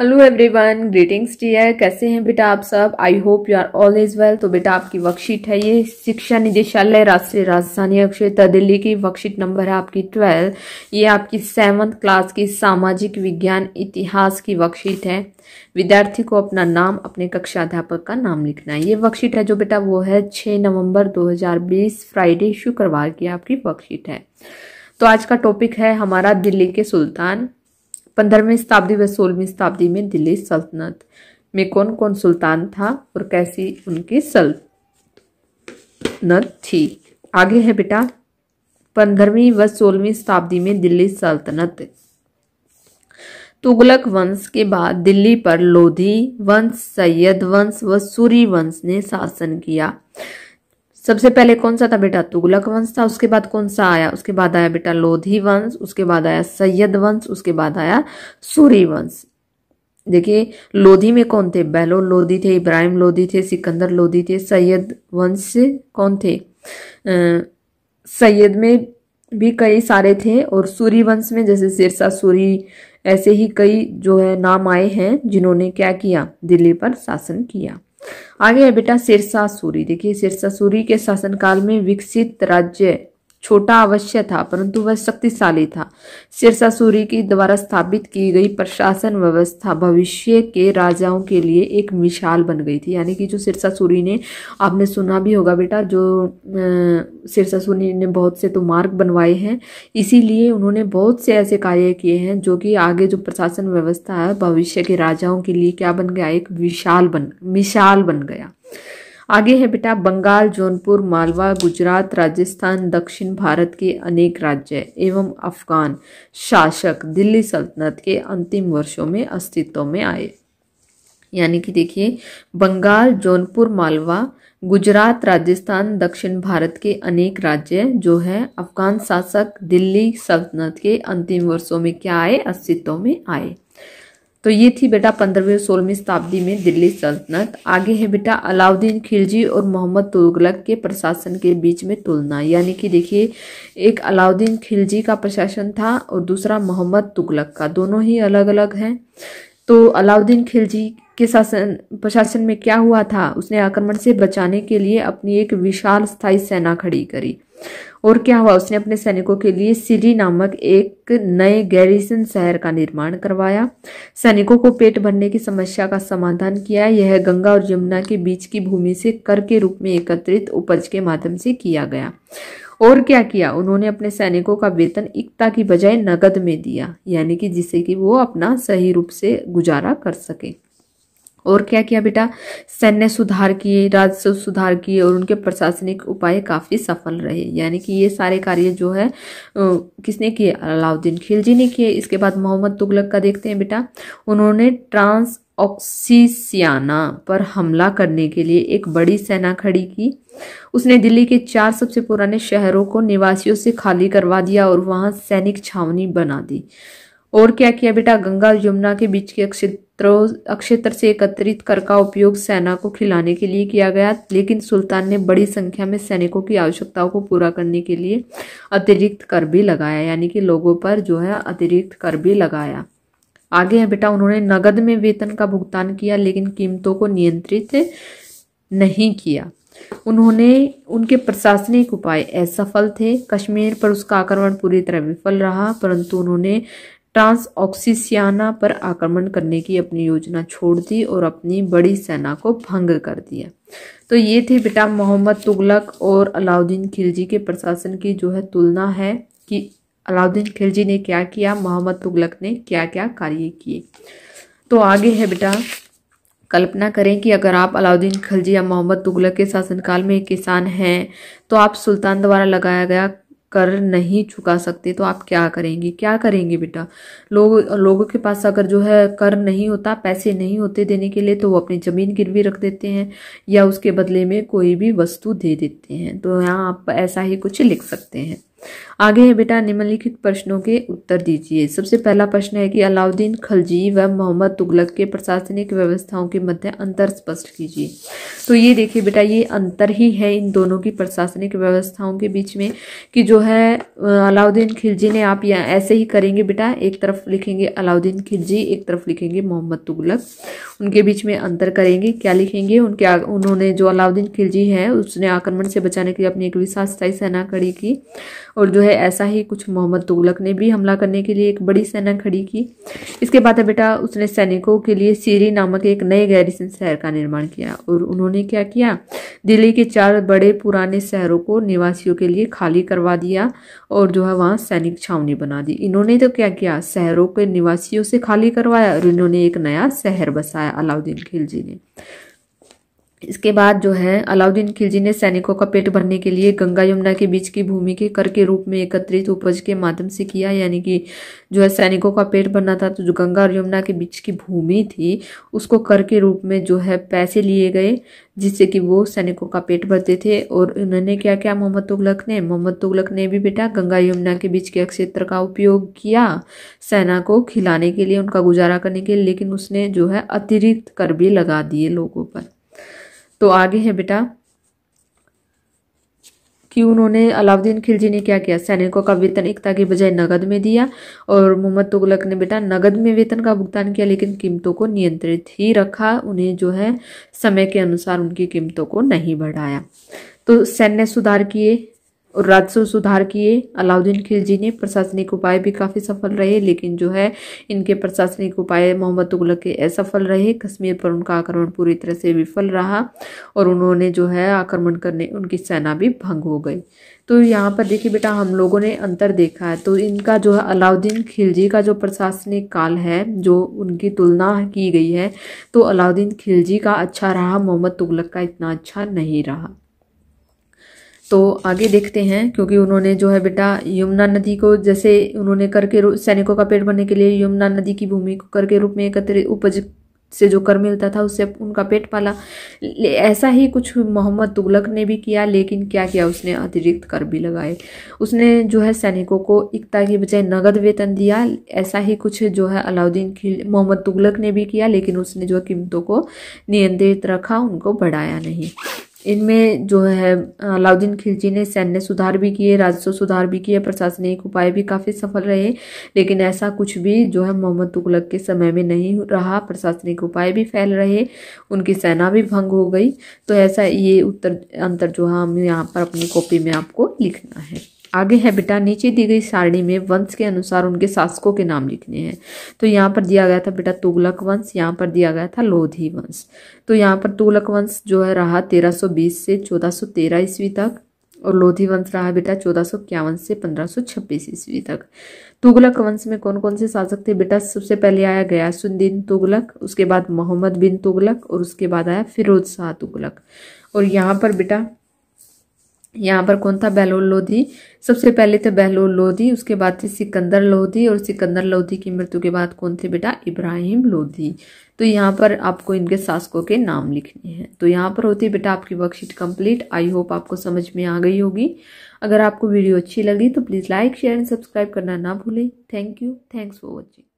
Hello everyone, greetings dear. कैसे हैं बेटा आप सब? I hope you are all is well. तो बेटा आपकी वर्कशीट है ये, शिक्षा निदेशालय राष्ट्रीय राजधानी क्षेत्र दिल्ली की वर्कशीट नंबर है आपकी 12। ये आपकी 7th क्लास की सामाजिक विज्ञान इतिहास की वर्कशीट है। विद्यार्थी को अपना नाम, अपने कक्षा अध्यापक का नाम लिखना है। ये वर्कशीट है जो बेटा वो है 6 नवंबर 2020 फ्राइडे शुक्रवार की आपकी वर्कशीट है। तो आज का टॉपिक है हमारा दिल्ली के सुल्तान। 15वीं शताब्दी व 16वीं शताब्दी में दिल्ली सल्तनत में कौन कौन सुल्तान था और कैसी उनकी सल्तनत थी। आगे है बेटा 15वीं व 16वीं शताब्दी में दिल्ली सल्तनत। तुगलक वंश के बाद दिल्ली पर लोधी वंश, सैयद वंश व सूरी वंश ने शासन किया। सबसे पहले कौन सा था बेटा? तुगलक वंश था। उसके बाद कौन सा आया? उसके बाद आया बेटा लोधी वंश, उसके बाद आया सैयद वंश, उसके बाद आया सूरी वंश। देखिए लोधी में कौन थे? बहलोल लोधी थे, इब्राहिम लोधी थे, सिकंदर लोधी थे। सैयद वंश से कौन थे? सैयद में भी कई सारे थे और सूरी वंश में जैसे शेरशाह सूरी, ऐसे ही कई जो है नाम आए हैं जिन्होंने क्या किया? दिल्ली पर शासन किया। आगे है बेटा शेरशाह सूरी। देखिए शेरशाह सूरी के शासनकाल में विकसित राज्य छोटा अवश्य था परंतु वह शक्तिशाली था। शेरशाह सूरी की द्वारा स्थापित की गई प्रशासन व्यवस्था भविष्य के राजाओं के लिए एक मिसाल बन गई थी। यानी कि जो शेरशाह सूरी ने, आपने सुना भी होगा बेटा, जो शेरशाह सूरी ने बहुत से तो मार्ग बनवाए हैं, इसीलिए उन्होंने बहुत से ऐसे कार्य किए हैं जो कि आगे जो प्रशासन व्यवस्था है भविष्य के राजाओं के लिए क्या बन गया? एक मिसाल बन गया। आगे है बेटा बंगाल, जौनपुर, मालवा, गुजरात, राजस्थान, दक्षिण भारत के अनेक राज्य एवं अफगान शासक दिल्ली सल्तनत के अंतिम वर्षों में अस्तित्व में आए। यानी कि देखिए बंगाल, जौनपुर, मालवा, गुजरात, राजस्थान, दक्षिण भारत के अनेक राज्य जो है अफगान शासक दिल्ली सल्तनत के अंतिम वर्षों में क्या आए? अस्तित्व में आए। तो ये थी बेटा 15वीं और 16वीं शताब्दी में दिल्ली सल्तनत। आगे है बेटा अलाउद्दीन खिलजी और मोहम्मद तुगलक के प्रशासन के बीच में तुलना। यानी कि देखिए एक अलाउद्दीन खिलजी का प्रशासन था और दूसरा मोहम्मद तुगलक का, दोनों ही अलग अलग हैं। तो अलाउद्दीन खिलजी के प्रशासन में क्या हुआ था? उसने आक्रमण से बचाने के लिए अपनी एक विशाल स्थायी सेना खड़ी करी और क्या हुआ? उसने अपने सैनिकों के लिए सिरी नामक एक नए गैरिसन शहर का निर्माण करवाया। सैनिकों को पेट भरने की समस्या का समाधान किया। यह गंगा और यमुना के बीच की भूमि से कर के रूप में एकत्रित उपज के माध्यम से किया गया। और क्या किया? उन्होंने अपने सैनिकों का वेतन इक्ता की बजाय नगद में दिया, यानी कि जिससे कि वो अपना सही रूप से गुजारा कर सके। और क्या किया बेटा? सैन्य सुधार किए, राजस्व सुधार किए और उनके प्रशासनिक उपाय काफी सफल रहे। यानी कि ये सारे कार्य जो है किसने किए? अलाउद्दीन खिलजी ने किए। इसके बाद मोहम्मद तुगलक का देखते हैं बेटा। उन्होंने ट्रांस ऑक्सीसियाना पर हमला करने के लिए एक बड़ी सेना खड़ी की। उसने दिल्ली के 4 सबसे पुराने शहरों को निवासियों से खाली करवा दिया और वहां सैनिक छावनी बना दी। और क्या किया बेटा? गंगा और यमुना के बीच के क्षेत्र से एकत्रित कर का उपयोग सेना को खिलाने के लिए किया गया, लेकिन सुल्तान ने बड़ी संख्या में सैनिकों की आवश्यकताओं को पूरा करने के लिए अतिरिक्त कर भी लगाया। यानी कि लोगों पर जो है अतिरिक्त कर भी लगाया। आगे है बेटा उन्होंने नगद में वेतन का भुगतान किया लेकिन कीमतों को नियंत्रित नहीं किया। उनके प्रशासनिक उपाय असफल थे। कश्मीर पर उसका आक्रमण पूरी तरह विफल रहा, परंतु उन्होंने ट्रांस ऑक्सीसियाना पर आक्रमण करने की अपनी योजना छोड़ दी और अपनी बड़ी सेना को भंग कर दिया। तो ये थे बेटा मोहम्मद तुगलक और अलाउद्दीन खिलजी के प्रशासन की जो है तुलना है कि अलाउद्दीन खिलजी ने क्या किया, मोहम्मद तुगलक ने क्या क्या कार्य किए। तो आगे है बेटा कल्पना करें कि अगर आप अलाउद्दीन खिलजी या मोहम्मद तुगलक के शासनकाल में एक किसान हैं तो आप सुल्तान द्वारा लगाया गया कर नहीं चुका सकते, तो आप क्या करेंगे? क्या करेंगे बेटा? लोगों के पास अगर जो है कर नहीं होता, पैसे नहीं होते देने के लिए, तो वो अपनी जमीन गिरवी रख देते हैं या उसके बदले में कोई भी वस्तु दे देते हैं। तो यहाँ आप ऐसा ही कुछ लिख सकते हैं। आगे है बेटा, निम्नलिखित प्रश्नों के उत्तर दीजिए। सबसे पहला प्रश्न है कि अलाउद्दीन खिलजी व मोहम्मद तुगलक के प्रशासनिक व्यवस्थाओं के मध्य अंतर स्पष्ट कीजिए। तो ये देखिए बेटा, ये अंतर ही है इन दोनों की प्रशासनिक व्यवस्थाओं के बीच में कि जो है अलाउद्दीन खिलजी ने, आप यहाँ ऐसे ही करेंगे बेटा, एक तरफ लिखेंगे अलाउद्दीन खिलजी, एक तरफ लिखेंगे मोहम्मद तुगलक, उनके बीच में अंतर करेंगे। क्या लिखेंगे? उन्होंने जो अलाउद्दीन खिलजी है उसने आक्रमण से बचाने के लिए अपनी एक विशाल स्थायी सेना खड़ी की, और जो है ऐसा ही कुछ मोहम्मद तुगलक ने भी हमला करने के लिए एक बड़ी सेना खड़ी की। इसके बाद है बेटा, उसने सैनिकों के लिए सीरी नामक एक नए गैरिसन शहर का निर्माण किया, और उन्होंने क्या किया, दिल्ली के 4 बड़े पुराने शहरों को निवासियों के लिए खाली करवा दिया और जो है वहाँ सैनिक छावनी बना दी। इन्होंने तो क्या किया, शहरों के निवासियों से खाली करवाया और इन्होंने एक नया शहर बसाया अलाउद्दीन खिलजी ने। इसके बाद जो है अलाउद्दीन खिलजी ने सैनिकों का पेट भरने के लिए गंगा यमुना के बीच की भूमि के कर के रूप में एकत्रित उपज के माध्यम से किया, यानी कि जो है सैनिकों का पेट भरना था तो जो गंगा और यमुना के बीच की भूमि थी उसको कर के रूप में जो है पैसे लिए गए, जिससे कि वो सैनिकों का पेट भरते थे। और उन्होंने क्या किया, मोहम्मद तुगलक ने भी बेटा गंगा यमुना के बीच के क्षेत्र का उपयोग किया सेना को खिलाने के लिए, उनका गुजारा करने के लिए, लेकिन उसने जो है अतिरिक्त कर भी लगा दिए लोगों पर। तो आगे है बेटा कि उन्होंने अलाउद्दीन खिलजी ने क्या किया, सैनिकों का वेतन एकता के बजाय नगद में दिया, और मोहम्मद तुगलक ने बेटा नगद में वेतन का भुगतान किया, लेकिन कीमतों को नियंत्रित ही रखा, उन्हें जो है समय के अनुसार उनकी कीमतों को नहीं बढ़ाया। तो सैन्य सुधार किए और राजस्व सुधार किए अलाउद्दीन खिलजी ने। प्रशासनिक उपाय भी काफ़ी सफल रहे, लेकिन जो है इनके प्रशासनिक उपाय मोहम्मद तुगलक के असफल रहे। कश्मीर पर उनका आक्रमण पूरी तरह से विफल रहा और उन्होंने जो है आक्रमण करने, उनकी सेना भी भंग हो गई। तो यहाँ पर देखिए बेटा, हम लोगों ने अंतर देखा है। तो इनका जो है अलाउद्दीन खिलजी का जो प्रशासनिक काल है, जो उनकी तुलना की गई है, तो अलाउद्दीन खिलजी का अच्छा रहा, मोहम्मद तुगलक का इतना अच्छा नहीं रहा। तो आगे देखते हैं, क्योंकि उन्होंने जो है बेटा यमुना नदी को, जैसे उन्होंने कर के सैनिकों का पेट भरने के लिए यमुना नदी की भूमि को कर के रूप में एकत्रित उपज से जो कर मिलता था उससे उनका पेट पाला। ऐसा ही कुछ मोहम्मद तुगलक ने भी किया, लेकिन क्या किया, उसने अतिरिक्त कर भी लगाए। उसने जो है सैनिकों को एकता के बजाय नगद वेतन दिया। ऐसा ही कुछ जो है मोहम्मद तुगलक ने भी किया, लेकिन उसने जो है कीमतों को नियंत्रित रखा, उनको बढ़ाया नहीं। इनमें जो है अलाउद्दीन खिलजी ने सैन्य सुधार भी किए, राजस्व सुधार भी किए, प्रशासनिक उपाय भी काफ़ी सफल रहे, लेकिन ऐसा कुछ भी जो है मोहम्मद तुगलक के समय में नहीं रहा। प्रशासनिक उपाय भी फैल रहे, उनकी सेना भी भंग हो गई। तो ऐसा ये अंतर जो है हमें यहाँ पर अपनी कॉपी में आपको लिखना है। आगे है बेटा, नीचे दी गई सारणी में वंश के अनुसार उनके शासकों के नाम लिखने हैं। तो यहाँ पर दिया गया था बेटा तुगलक वंश, यहाँ पर दिया गया था लोधी वंश। तो यहाँ पर तुगलक वंश जो है रहा 1320 से 1413 ईस्वी तक, और लोधी वंश रहा बेटा 1451 से 1526 ईस्वी तक। तुगलक वंश में कौन कौन से शासक थे बेटा? सबसे पहले आया गयासुद्दीन तुगलक, उसके बाद मोहम्मद बिन तुगलक, और उसके बाद आया फिरोज शाह तुगलक। और यहाँ पर बेटा यहाँ पर कौन था? बहलोल लोधी। सबसे पहले थे बहलोल लोधी, उसके बाद थे सिकंदर लोधी, और सिकंदर लोधी की मृत्यु के बाद कौन थे बेटा? इब्राहिम लोधी। तो यहाँ पर आपको इनके शासकों के नाम लिखने हैं। तो यहाँ पर होती है बेटा आपकी वर्कशीट कंप्लीट। आई होप आपको समझ में आ गई होगी। अगर आपको वीडियो अच्छी लगी तो please like, share and subscribe करना ना भूलें। Thank you, thanks for watching.